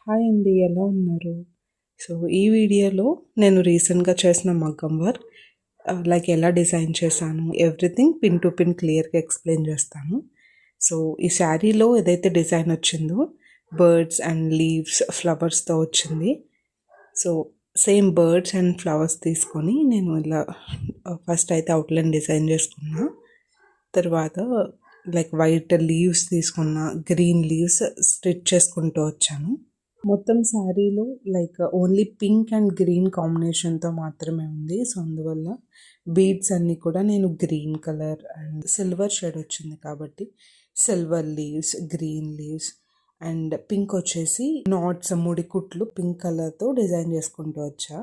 Hi అండి, ఎలా ఉన్నారు? సో ఈ వీడియోలో నేను రీసెంట్గా చేసిన మగ్గం వర్క్ లైక్ ఎలా డిజైన్ చేశాను ఎవ్రీథింగ్ పిన్ టు పిన్ క్లియర్గా ఎక్స్ప్లెయిన్ చేస్తాను. సో ఈ శారీలో ఏదైతే డిజైన్ వచ్చిందో బర్డ్స్ అండ్ లీవ్స్ ఫ్లవర్స్తో వచ్చింది. So same birds and flowers తీసుకొని నేను ఇలా ఫస్ట్ అయితే అవుట్లైన్ డిజైన్ చేసుకున్నా. తర్వాత లైక్ వైట్ లీవ్స్ తీసుకున్న, గ్రీన్ లీవ్స్ స్టిచ్ చేసుకుంటూ వచ్చాను. మొత్తం శారీలో like only pink and green కాంబినేషన్తో మాత్రమే ఉంది. సో అందువల్ల బీడ్స్ అన్నీ కూడా నేను green colour and silver shade వచ్చింది కాబట్టి silver leaves, green leaves and pink వచ్చేసి నాట్స్, ముడి కుట్లు పింక్ కలర్తో డిజైన్ చేసుకుంటూ వచ్చా.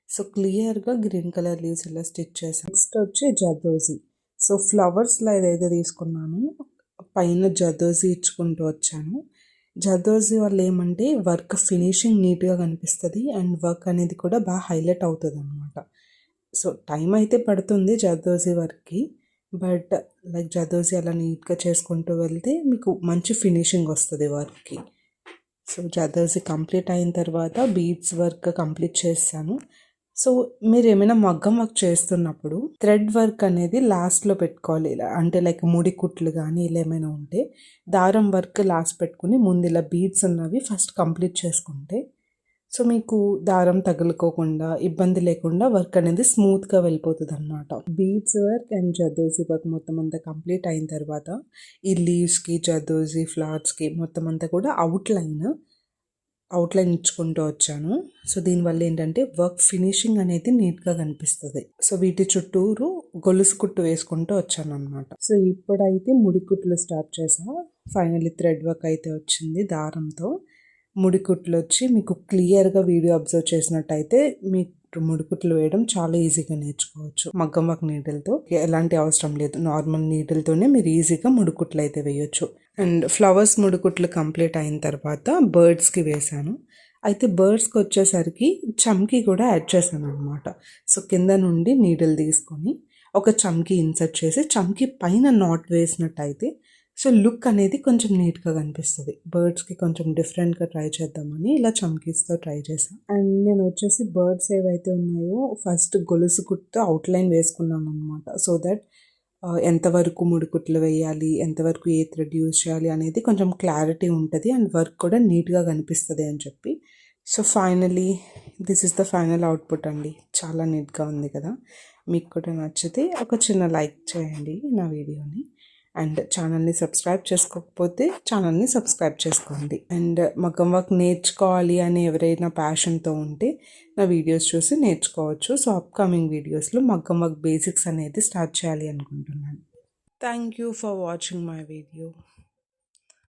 సో క్లియర్గా గ్రీన్ కలర్ లీవ్స్ ఇలా స్టిచ్ చేశాను. నెక్స్ట్ వచ్చి జర్దోజీ. సో ఫ్లవర్స్లో ఏదైతే తీసుకున్నానో పైన జర్దోజీ ఇచ్చుకుంటూ వచ్చాను. జర్దోజీ వల్ల ఏమంటే వర్క్ ఫినిషింగ్ నీట్గా కనిపిస్తుంది అండ్ వర్క్ అనేది కూడా బాగా హైలైట్ అవుతుంది అనమాట. సో టైం అయితే పడుతుంది జర్దోజీ వర్క్కి, బట్ లైక్ జర్దోజీ అలా నీట్గా చేసుకుంటూ వెళ్తే మీకు మంచి ఫినిషింగ్ వస్తుంది వర్క్కి. సో జర్దోజీ కంప్లీట్ అయిన తర్వాత బీడ్స్ వర్క్ కంప్లీట్ చేస్తాను. సో మీరు ఏమైనా మగ్గం వర్క్ చేస్తున్నప్పుడు థ్రెడ్ వర్క్ అనేది లాస్ట్లో పెట్టుకోవాలి. అంటే లైక్ ముడి కుట్లు కానీ ఇలా ఏమైనా ఉంటే దారం వర్క్ లాస్ట్ పెట్టుకుని ముందు ఇలా బీడ్స్ ఉన్నవి ఫస్ట్ కంప్లీట్ చేసుకుంటే సో మీకు దారం తగులుకోకుండా ఇబ్బంది లేకుండా వర్క్ అనేది స్మూత్గా వెళ్ళిపోతుంది అనమాట. Beads work and zardozi work మొత్తం అంతా కంప్లీట్ అయిన తర్వాత ఈ లీవ్స్కి, జర్దోజీ ఫ్లవర్స్కి మొత్తం అంతా కూడా అవుట్లైన్ ఇచ్చుకుంటూ వచ్చాను. సో దీనివల్ల ఏంటంటే వర్క్ ఫినిషింగ్ అనేది నీట్గా కనిపిస్తుంది. సో వీటి చుట్టూరు గొలుసు కుట్టు వేసుకుంటూ వచ్చాను అనమాట. సో ఇప్పుడైతే ముడి కుట్లు స్టార్ట్ చేసా. ఫైనల్లీ థ్రెడ్ వర్క్ అయితే వచ్చింది దారంతో. ముడి కుట్లు వచ్చి మీకు క్లియర్గా వీడియో అబ్జర్వ్ చేసినట్టయితే మీకు ముడికుట్లు వేయడం చాలా ఈజీగా నేర్చుకోవచ్చు. మగ్గం వర్క్ నీడిల్తో ఎలాంటి అవసరం లేదు, నార్మల్ నీడిల్తోనే మీరు ఈజీగా ముడికుట్లు అయితే వేయొచ్చు. అండ్ ఫ్లవర్స్ ముడికుట్లు కంప్లీట్ అయిన తర్వాత బర్డ్స్కి వేశాను. అయితే బర్డ్స్కి వచ్చేసరికి చమ్కీ కూడా యాడ్ చేశాను అనమాట. సో కింద నుండి నీడిల్ తీసుకొని ఒక చమ్కీ ఇన్సర్ట్ చేసి చమ్కీ పైన నాట్ వేసినట్టయితే సో లుక్ అనేది కొంచెం నీట్గా కనిపిస్తుంది. బర్డ్స్కి కొంచెం డిఫరెంట్గా ట్రై చేద్దామని ఇలా చమ్కీస్తో ట్రై చేశాను. అండ్ నేను వచ్చేసి బర్డ్స్ ఏవైతే ఉన్నాయో ఫస్ట్ గొలుసు కుట్టు అవుట్లైన్ వేసుకున్నాను అనమాట. సో దట్ ఎంతవరకు ముడికుట్లు వేయాలి, ఎంతవరకు ఏ థ్రెడ్ యూజ్ చేయాలి అనేది కొంచెం క్లారిటీ ఉంటుంది అండ్ వర్క్ కూడా నీట్గా కనిపిస్తుంది అని చెప్పి. So finally this is the final output అండి. చాలా నీట్గా ఉంది కదా. మీకు కూడా నచ్చితే ఒక చిన్న లైక్ చేయండి నా వీడియోని. అండ్ ఛానల్ని సబ్స్క్రైబ్ చేసుకోకపోతే ఛానల్ని సబ్స్క్రైబ్ చేసుకోండి. అండ్ మగ్గం వర్క్ నేర్చుకోవాలి అని ఎవరైనా ప్యాషన్తో ఉంటే నా వీడియోస్ చూసి నేర్చుకోవచ్చు. సో అప్కమింగ్ వీడియోస్లో మగ్గం వర్క్ బేసిక్స్ అనేది స్టార్ట్ చేయాలి అనుకుంటున్నాను. Thank you for watching my video.